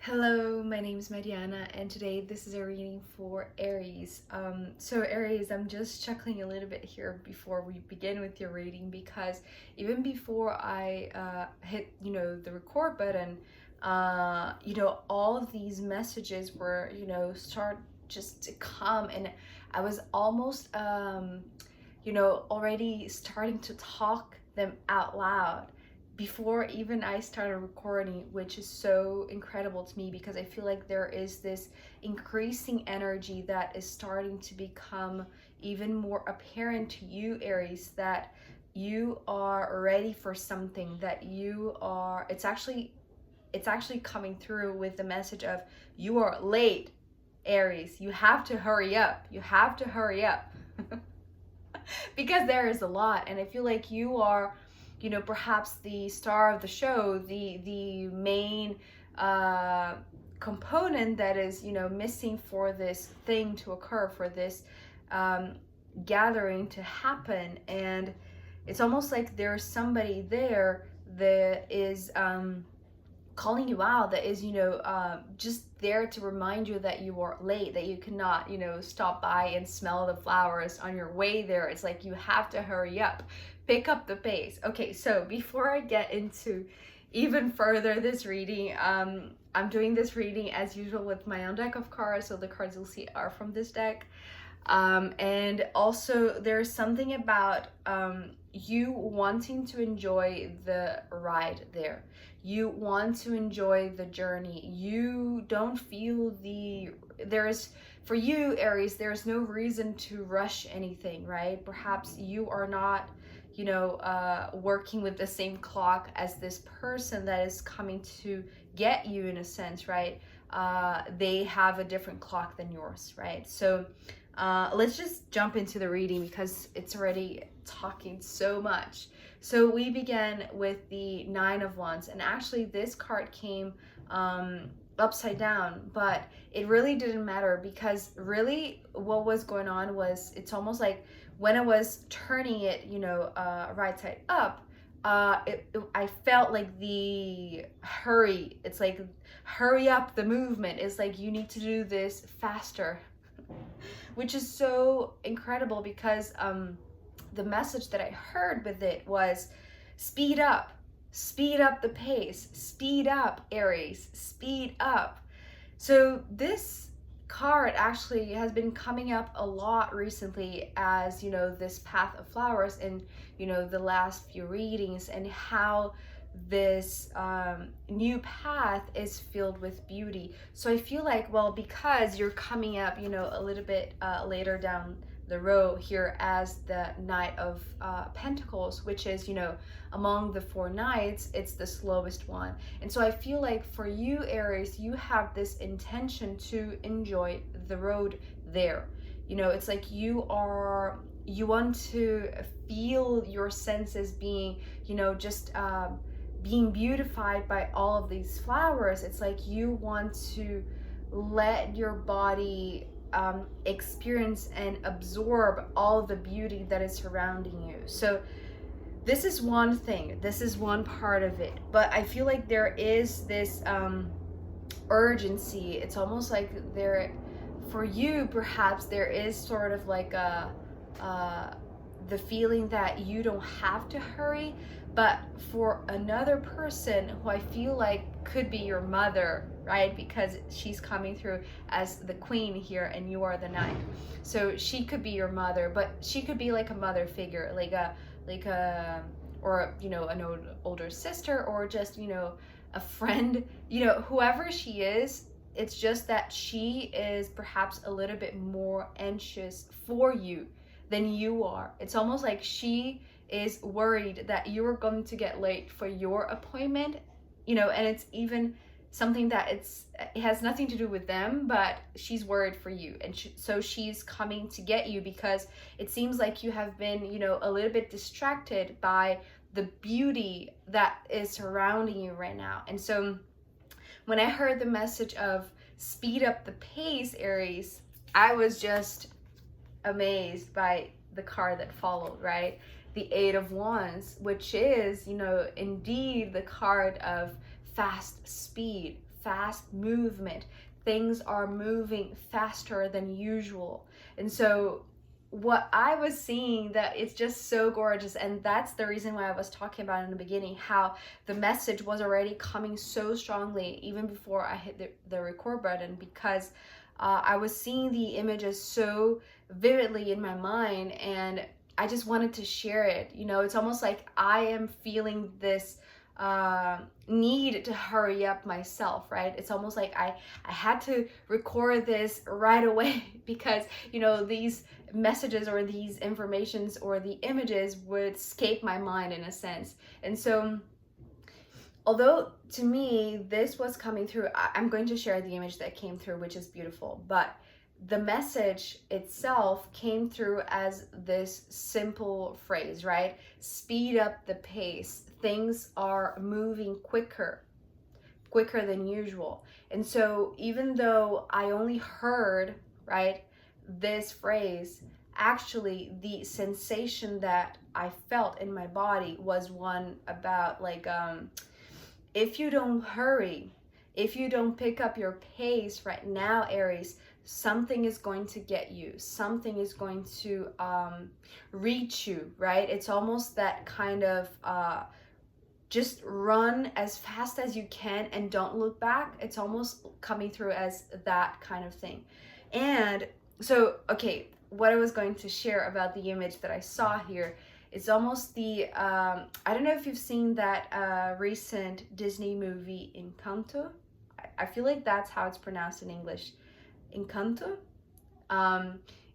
Hello, my name is Mariana, and today this is a reading for Aries. So Aries, I'm just chuckling a little bit here before we begin with your reading, because even before I hit, the record button, all of these messages were, start just to come, and I was almost, already starting to talk them out loud before even I started recording, which is so incredible to me because I feel like there is this increasing energy that is starting to become even more apparent to you, Aries, that you are ready for something, that you are, it's actually coming through with the message of you are late, Aries. You have to hurry up. You have to hurry up. Because there is a lot, and I feel like you are, perhaps the star of the show, the main component that is, missing for this thing to occur, for this gathering to happen. And it's almost like there's somebody there that is calling you out, that is, just there to remind you that you are late, that you cannot, stop by and smell the flowers on your way there. It's like you have to hurry up, pick up the pace. Okay, so before I get into even further this reading, I'm doing this reading as usual with my own deck of cards, so the cards you'll see are from this deck. And also there's something about you wanting to enjoy the ride there. You want to enjoy the journey. You don't feel for you, Aries, there's no reason to rush anything, right? Perhaps you are not, working with the same clock as this person that is coming to get you, in a sense, right? They have a different clock than yours, right? So let's just jump into the reading because it's already talking so much. So we began with the Nine of Wands, and actually this card came upside down, but it really didn't matter, because really what was going on was, it's almost like when I was turning it, right side up, I felt like it's like hurry up the movement. It's like you need to do this faster, which is so incredible because the message that I heard with it was speed up the pace, speed up, Aries, speed up. So this card actually has been coming up a lot recently as, this path of flowers in, the last few readings, and how this new path is filled with beauty. So I feel like, well, because you're coming up, a little bit later down the row here as the Knight of Pentacles, which is, among the four knights, it's the slowest one. And so I feel like for you, Aries, you have this intention to enjoy the road there. It's like you want to feel your senses being, just being beautified by all of these flowers. It's like you want to let your body experience and absorb all the beauty that is surrounding you. So this is one thing, this is one part of it, but I feel like there is this urgency. It's almost like for you, perhaps there is sort of like the feeling that you don't have to hurry, but for another person who I feel like could be your mother, right? Because she's coming through as the queen here and you are the knight. So she could be your mother, but she could be like a mother figure, like a or an older sister, or just a friend, whoever she is. It's just that she is perhaps a little bit more anxious for you than you are. It's almost like she is worried that you are going to get late for your appointment, and it's even something that it has nothing to do with them, but she's worried for you, and so she's coming to get you because it seems like you have been, a little bit distracted by the beauty that is surrounding you right now. And so when I heard the message of speed up the pace, Aries, I was just amazed by the card that followed, right? The Eight of Wands, which is, indeed the card of fast speed, fast movement. Things are moving faster than usual. And so what I was seeing, that it's just so gorgeous, and that's the reason why I was talking about in the beginning, how the message was already coming so strongly even before I hit the record button, because I was seeing the images so vividly in my mind, and I just wanted to share it. You know, it's almost like I am feeling this need to hurry up myself, right? It's almost like I had to record this right away because, you know, these messages or these informations or the images would escape my mind in a sense. And so although to me this was coming through, I'm going to share the image that came through, which is beautiful, but the message itself came through as this simple phrase, right? Speed up the pace. Things are moving quicker than usual. And so even though I only heard, right, this phrase, actually the sensation that I felt in my body was one about like, if you don't hurry, if you don't pick up your pace right now, Aries, something is going to get you, something is going to reach you, right? It's almost that kind of just run as fast as you can and don't look back. It's almost coming through as that kind of thing. And so, okay, what I was going to share about the image that I saw here, it's almost the, I don't know if you've seen that recent Disney movie, Encanto. I feel like that's how it's pronounced in English. Encanto.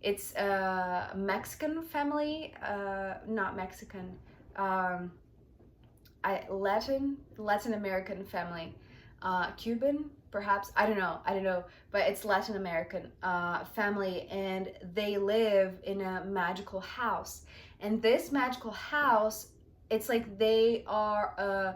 It's a Mexican family, not Mexican, Latin American family, Cuban perhaps, I don't know, but it's Latin American family, and they live in a magical house. And this magical house, it's like they are a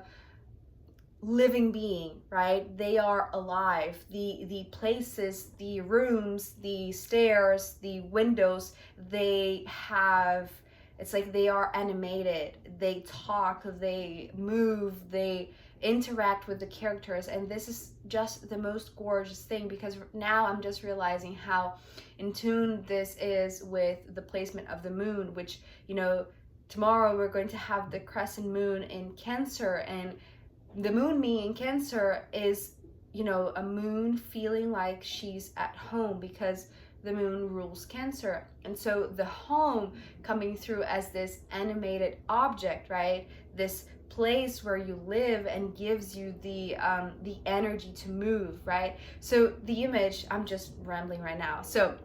living being, right? They are alive. The places, the rooms, the stairs, the windows, they have, it's like they are animated. They talk, they move, they interact with the characters. And this is just the most gorgeous thing, because now I'm just realizing how in tune this is with the placement of the moon, which, you know, tomorrow we're going to have the crescent moon in Cancer, and the moon being in Cancer is, you know, a moon feeling like she's at home because the moon rules Cancer. And so the home coming through as this animated object, right? This place where you live and gives you the energy to move, right? So the image, I'm just rambling right now. So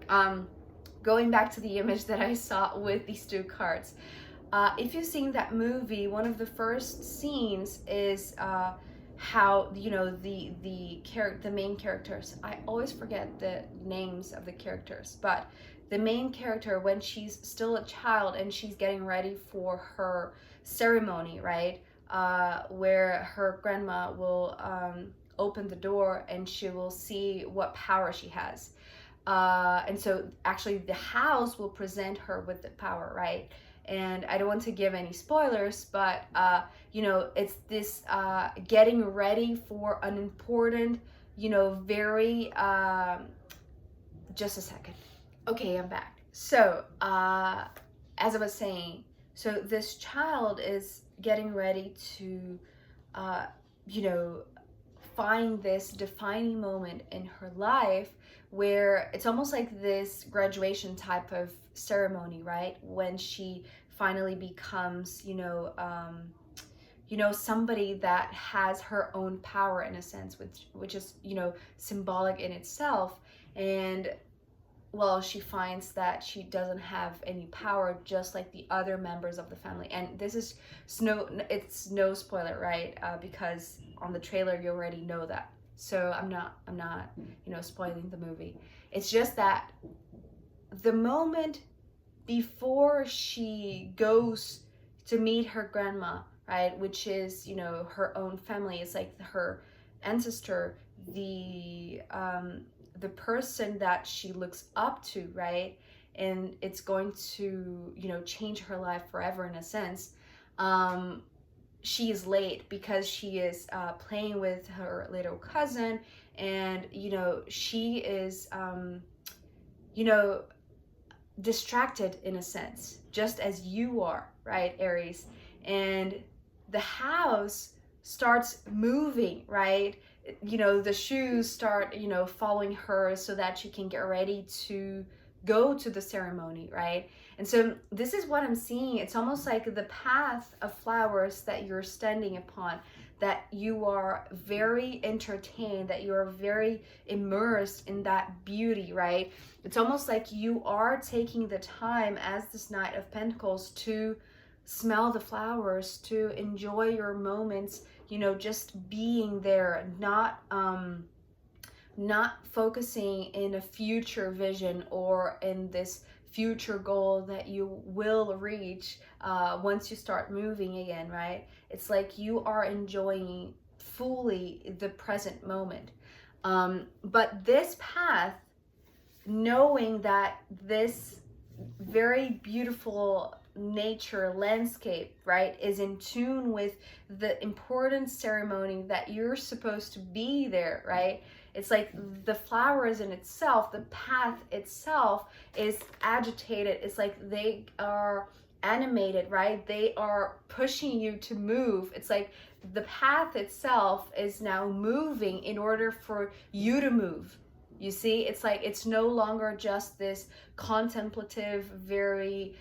going back to the image that I saw with these two cards, if you've seen that movie, one of the first scenes is how, you know, the main characters, I always forget the names of the characters, but the main character, when she's still a child and she's getting ready for her ceremony, right, where her grandma will open the door and she will see what power she has, and so actually the house will present her with the power, right? And I don't want to give any spoilers, but you know, it's this getting ready for an important, you know, very just a second. Okay, I'm back. So as I was saying, so this child is getting ready to you know, find this defining moment in her life where it's almost like this graduation type of ceremony, right? When she finally becomes, you know, somebody that has her own power in a sense, which is, you know, symbolic in itself. And well, she finds that she doesn't have any power, just like the other members of the family. And this is it's no spoiler, right? Because on the trailer you already know that. So I'm not, you know, spoiling the movie. It's just that the moment before she goes to meet her grandma, right, which is, you know, her own family, it's like her ancestor, the person that she looks up to, right, and it's going to, you know, change her life forever in a sense. she is late because she is playing with her little cousin, and she is distracted in a sense, just as you are, right, Aries? And the house starts moving, right? The shoes start, following her so that she can get ready to go to the ceremony, right? And so this is what I'm seeing. It's almost like the path of flowers that you're standing upon, that you are very entertained, that you are very immersed in that beauty, right? It's almost like you are taking the time as this Knight of Pentacles to smell the flowers, to enjoy your moments, just being there, not focusing in a future vision or in this future goal that you will reach once you start moving again, right? It's like you are enjoying fully the present moment. But this path, knowing that this very beautiful nature landscape, right, is in tune with the important ceremony that you're supposed to be there, right? It's like the flowers in itself, the path itself is agitated. It's like they are animated, right? They are pushing you to move. It's like the path itself is now moving in order for you to move. You see, it's like it's no longer just this contemplative, very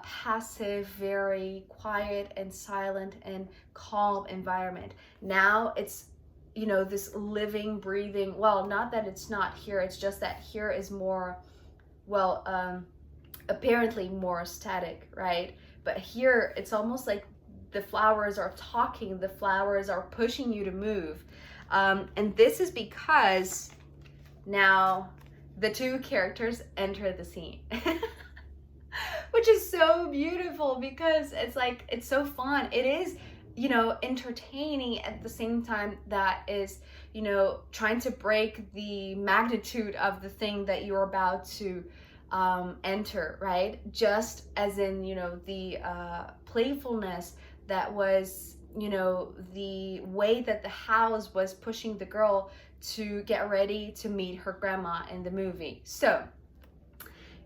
passive, very quiet and silent and calm environment. Now it's, this living, breathing, well, not that it's not here, it's just that here is more, well, apparently more static, right? But here it's almost like the flowers are talking, the flowers are pushing you to move. And this is because now the two characters enter the scene. Which is so beautiful, because it's like, it's so fun. It is, entertaining at the same time that is, trying to break the magnitude of the thing that you're about to enter, right? Just as in, the playfulness that was, the way that the house was pushing the girl to get ready to meet her grandma in the movie. So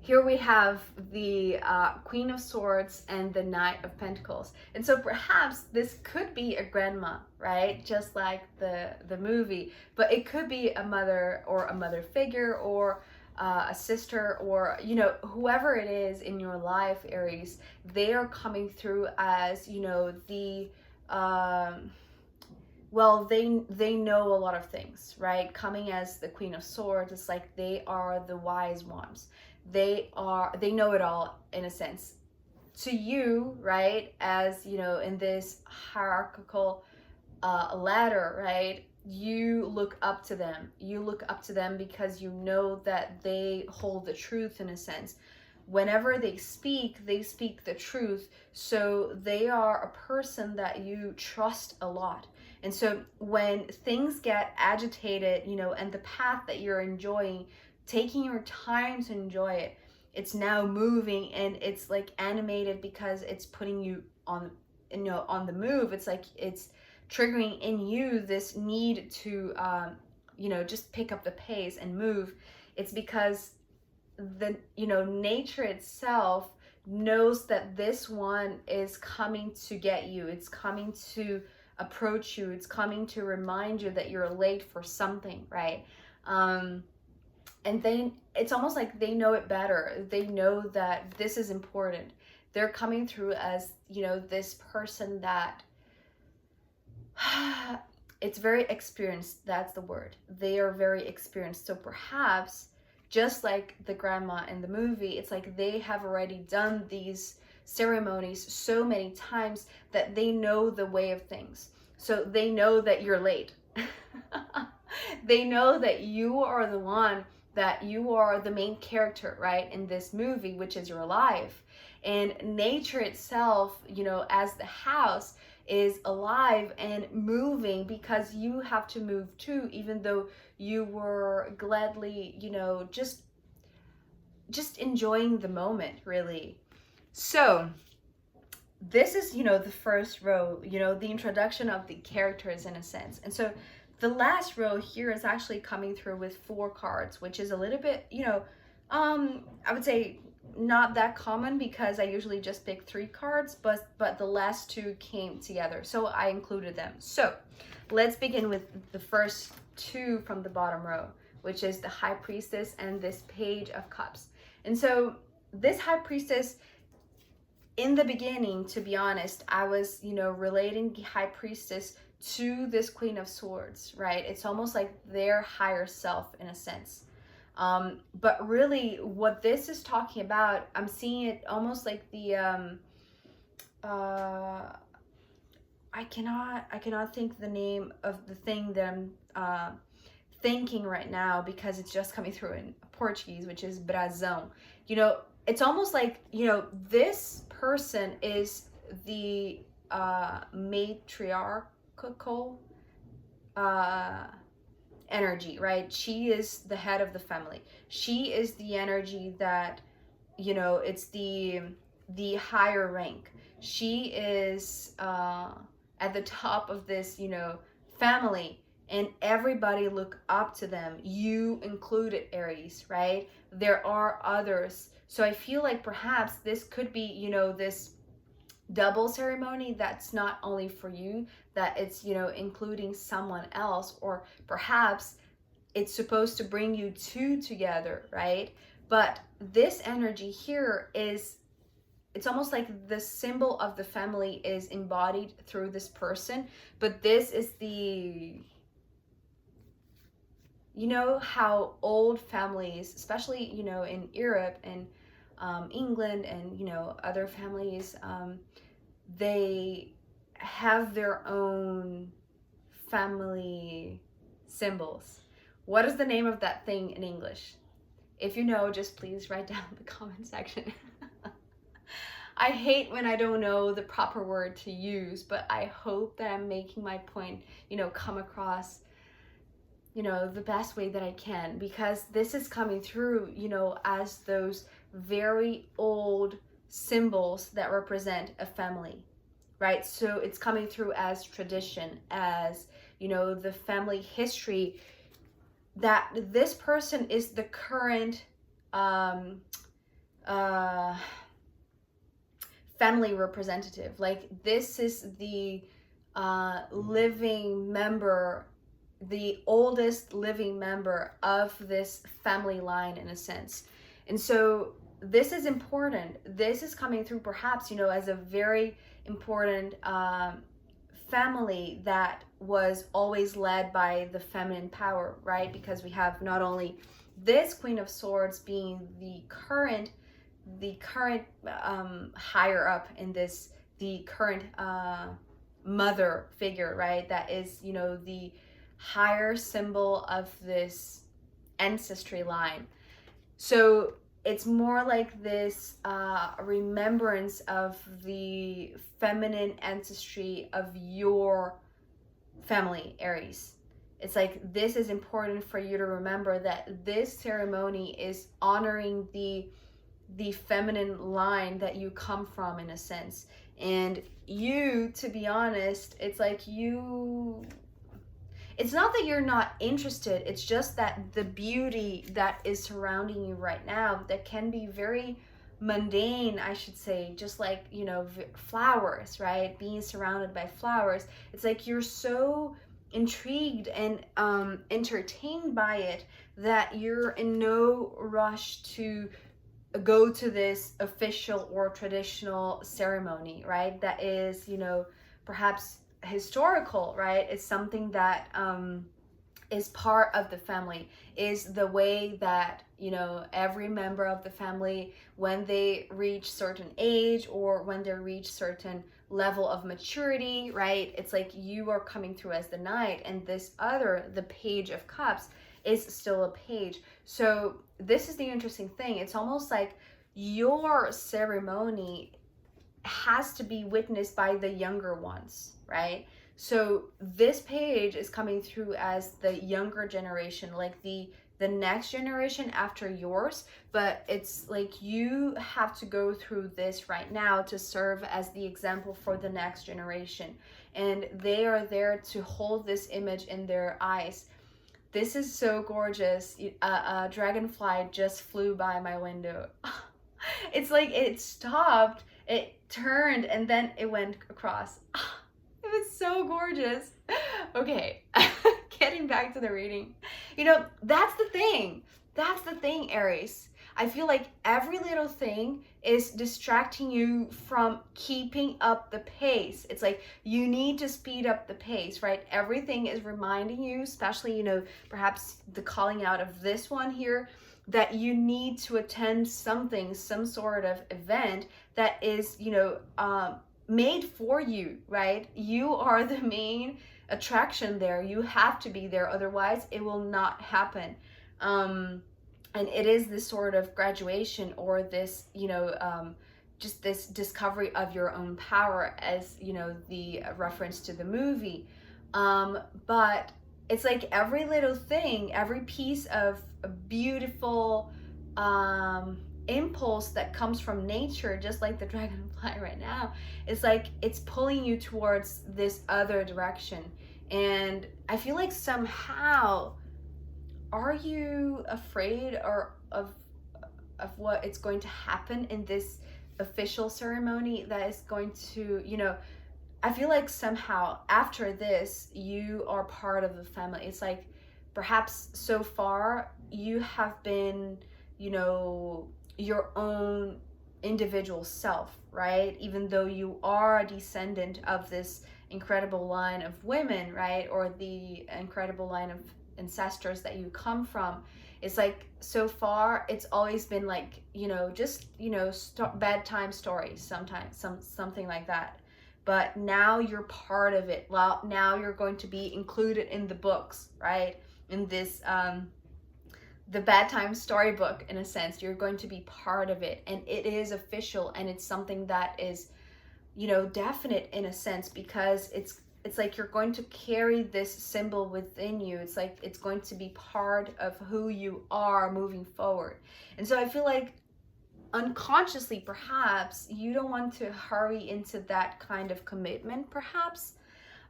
here we have the Queen of Swords and the Knight of Pentacles. And so perhaps this could be a grandma, right? Just like the movie. But it could be a mother, or a mother figure, or a sister, or, whoever it is in your life, Aries. They are coming through as, the... well, they know a lot of things, right? Coming as the Queen of Swords, it's like they are the wise ones. They know it all, in a sense. To you, right, as, in this hierarchical ladder, right, you look up to them. You look up to them because you know that they hold the truth, in a sense. Whenever they speak the truth. So they are a person that you trust a lot. And so when things get agitated, and the path that you're enjoying, taking your time to enjoy it, it's now moving, and it's like animated because it's putting you on, on the move. It's like it's triggering in you this need to, just pick up the pace and move. It's because the, nature itself knows that this one is coming to get you. It's coming to approach you. It's coming to remind you that you're late for something, right? And then it's almost like they know it better. They know that this is important. They're coming through as, this person that it's very experienced. That's the word. They are very experienced. So perhaps, just like the grandma in the movie, it's like they have already done these ceremonies so many times that they know the way of things. So they know that you're late. They know that you are the one, that you are the main character, right, in this movie, which is your life. And nature itself, as the house, is alive and moving because you have to move too, even though you were gladly, just enjoying the moment, really. So this is, you know, the first row, you know, the introduction of the characters in a sense. And so the last row here is actually coming through with 4 cards, which is a little bit, you know, I would say not that common, because I usually just pick 3 cards, but the last 2 came together, so I included them. So let's begin with the first 2 from the bottom row, which is the High Priestess and this Page of Cups. And so this High Priestess, in the beginning, to be honest, I was, you know, relating the High Priestess to this Queen of Swords, right? It's almost like their higher self in a sense. But really what this is talking about, I'm seeing it almost like the, I cannot think the name of the thing that I'm thinking right now, because it's just coming through in Portuguese, which is brasão. You know, it's almost like, you know, this person is the matriarchal energy, right? She is the head of the family. She is the energy that, you know, it's the higher rank. She is at the top of this, you know, family, and everybody look up to them, you included, Aries, right? There are others. So I feel like perhaps this could be, you know, this double ceremony that's not only for you, that it's, you know, including someone else, or perhaps it's supposed to bring you 2 together, right? But this energy here is, it's almost like the symbol of the family is embodied through this person, but this is the, you know, how old families, especially, you know, in Europe and England and, you know, other families, they have their own family symbols. What is the name of that thing in English? If you know, just please write down in the comment section. I hate when I don't know the proper word to use, but I hope that I'm making my point, you know, come across, you know, the best way that I can, because this is coming through, you know, as those very old symbols that represent a family, right? So it's coming through as tradition, as, you know, the family history, that this person is the current family representative. Like, this is the living member, the oldest living member of this family line in a sense. And so this is important. This is coming through perhaps, you know, as a very important family that was always led by the feminine power, right? Because we have not only this Queen of Swords being the current higher up in this, the current mother figure, right? That is, you know, the higher symbol of this ancestry line. So it's more like this remembrance of the feminine ancestry of your family, Aries. It's like, this is important for you to remember, that this ceremony is honoring the feminine line that you come from in a sense. And you, to be honest, it's like you, it's not that you're not interested, it's just that the beauty that is surrounding you right now, that can be very mundane, I should say, just like, you know, flowers, right? Being surrounded by flowers, it's like you're so intrigued and entertained by it that you're in no rush to go to this official or traditional ceremony, right? That is, you know, perhaps historical, right? It's something that is part of the family, is the way that, you know, every member of the family, when they reach certain age or when they reach certain level of maturity, right? It's like you are coming through as the knight, and this other, the Page of Cups, is still a page. So this is the interesting thing. It's almost like your ceremony has to be witnessed by the younger ones, right? So this page is coming through as the younger generation, like the the next generation after yours, but it's like you have to go through this right now to serve as the example for the next generation. And they are there to hold this image in their eyes. This is so gorgeous. A dragonfly just flew by my window. It's like it stopped, it turned, and then it went across. It was so gorgeous. Okay, getting back to the reading. You know, that's the thing. That's the thing, Aries. I feel like every little thing is distracting you from keeping up the pace. It's like you need to speed up the pace, right? Everything is reminding you, especially, you know, perhaps the calling out of this one here, that you need to attend something, some sort of event that is, you know, made for you, right? You are the main attraction there. You have to be there, otherwise it will not happen. And it is this sort of graduation, or this, you know, just this discovery of your own power, as, you know, the reference to the movie. But it's like every little thing, every piece of a beautiful impulse that comes from nature, just like the dragonfly right now, it's like it's pulling you towards this other direction. And I feel like somehow, are you afraid or of what it's going to happen in this official ceremony that is going to, you know, I feel like somehow after this you are part of the family. It's like perhaps so far you have been, you know, your own individual self, right? Even though you are a descendant of this incredible line of women, right? Or the incredible line of ancestors that you come from. It's like so far it's always been like, you know, just, you know, bedtime stories sometimes, something like that. But now you're part of it. Well, now you're going to be included in the books, right? In this the bedtime storybook, in a sense. You're going to be part of it, and it is official, and it's something that is, you know, definite in a sense, because it's like you're going to carry this symbol within you. It's like it's going to be part of who you are moving forward. And so I feel like unconsciously, perhaps, you don't want to hurry into that kind of commitment, perhaps.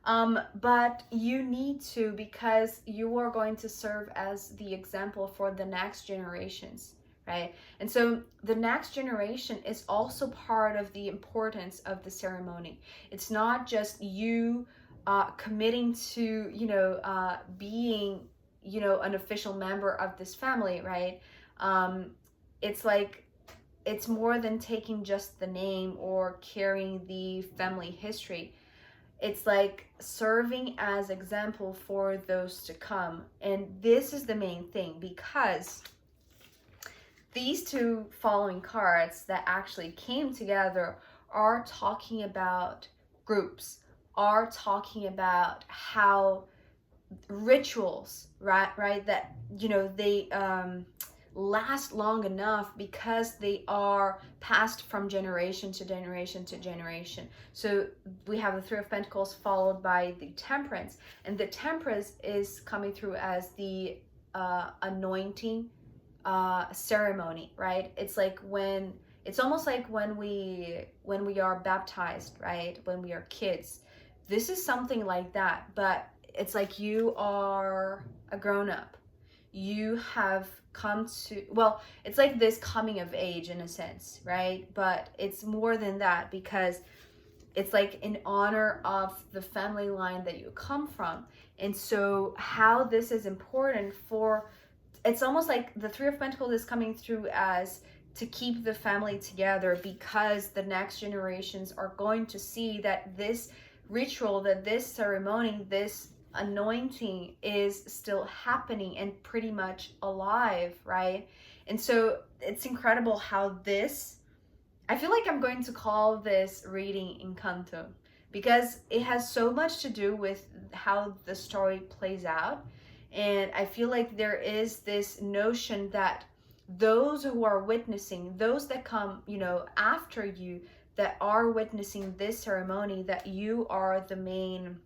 But you need to, because you are going to serve as the example for the next generations, right? And so the next generation is also part of the importance of the ceremony. It's not just you committing to, you know, being, you know, an official member of this family, right? It's like, it's more than taking just the name or carrying the family history. It's like serving as example for those to come. And this is the main thing, because these two following cards that actually came together are talking about groups, are talking about how rituals, right, that, you know, they last long enough because they are passed from generation to generation to generation. So we have the Three of Pentacles followed by the Temperance, and the Temperance is coming through as the anointing ceremony, right? It's like when, it's almost like when we are baptized, right? When we are kids. This is something like that, but it's like you are a grown-up. You have come to, well, it's like this coming of age in a sense, right? But it's more than that, because it's like in honor of the family line that you come from. And so how this is important for, it's almost like the Three of Pentacles is coming through as to keep the family together, because the next generations are going to see that this ritual, that this ceremony, this anointing is still happening and pretty much alive, right? And so it's incredible how this, I feel like I'm going to call this reading Encanto, because it has so much to do with how the story plays out. And I feel like there is this notion that those who are witnessing, those that come, you know, after you, that are witnessing this ceremony, that you are the main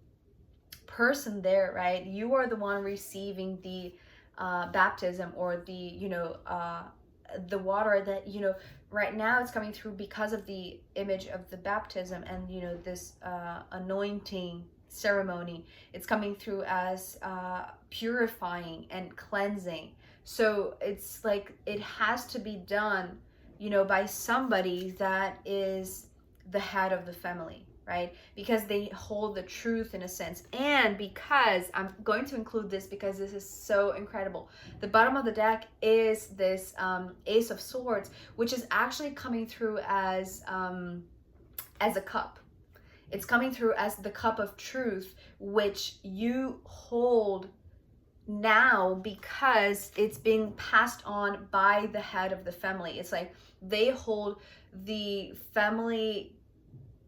person there, right? You are the one receiving the baptism, or the water that, right now it's coming through because of the image of the baptism and, this anointing ceremony. It's coming through as purifying and cleansing. So it's like it has to be done, by somebody that is the head of the family, right? Because they hold the truth in a sense. And because I'm going to include this because this is so incredible. The bottom of the deck is this Ace of Swords, which is actually coming through as a cup. It's coming through as the cup of truth, which you hold now because it's being passed on by the head of the family. It's like they hold the family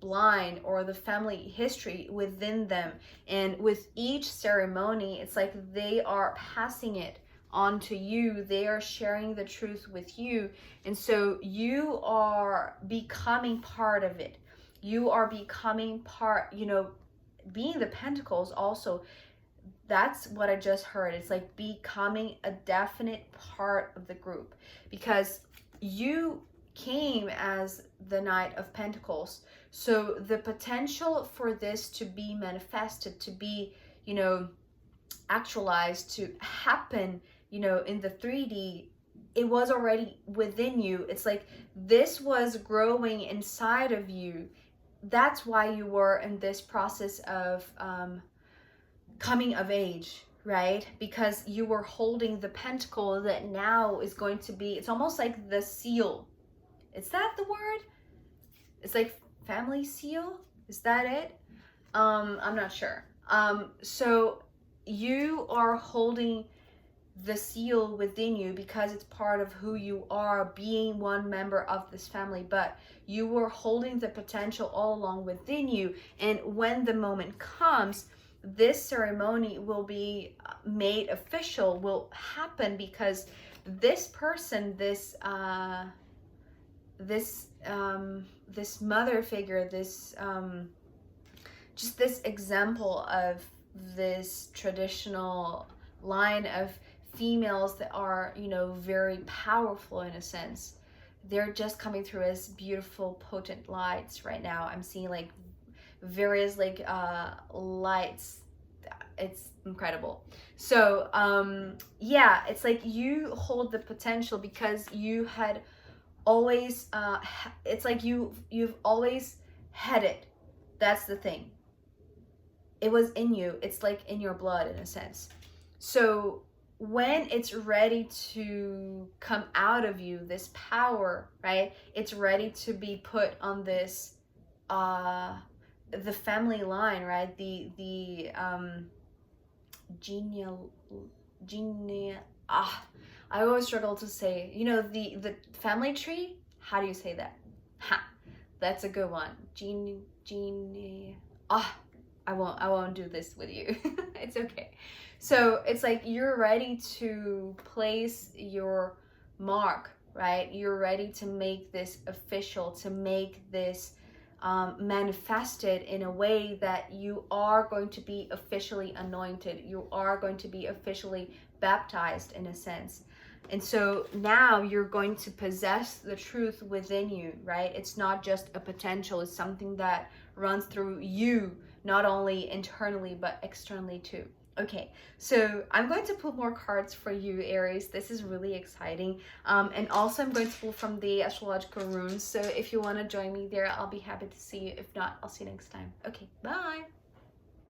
line or the family history within them, and with each ceremony it's like they are passing it on to you. They are sharing the truth with you, and so you are becoming part of it. You are becoming part, being the Pentacles also. That's what I just heard. It's like becoming a definite part of the group, because you came as the Knight of Pentacles. So the potential for this to be manifested, to be, actualized, to happen, in the 3D, it was already within you. It's like this was growing inside of you. That's why you were in this process of coming of age, right? Because you were holding the pentacle that now is going to be, it's almost like the seal. Is that the word? It's like family seal. Is that it? I'm not sure. So you are holding the seal within you because it's part of who you are, being one member of this family, but you were holding the potential all along within you. And when the moment comes, this ceremony will be made official, will happen, because this person, this mother figure, this just this example of this traditional line of females that are, very powerful in a sense. They're just coming through as beautiful, potent lights right now. I'm seeing like various lights. It's incredible. So yeah, it's like you hold the potential because you had always it's like you've always had it. That's the thing. It was in you. It's like in your blood in a sense. So when it's ready to come out of you, this power, right? It's ready to be put on this the family line, right? The I always struggle to say, the family tree. How do you say that? Ha, that's a good one. I won't do this with you. It's okay. So it's like you're ready to place your mark, right? You're ready to make this official, to make this manifested in a way that you are going to be officially anointed. You are going to be officially baptized in a sense. And so now you're going to possess the truth within you, right? It's not just a potential. It's something that runs through you, not only internally, but externally too. Okay, so I'm going to pull more cards for you, Aries. This is really exciting. And also I'm going to pull from the astrological runes. So if you want to join me there, I'll be happy to see you. If not, I'll see you next time. Okay, bye.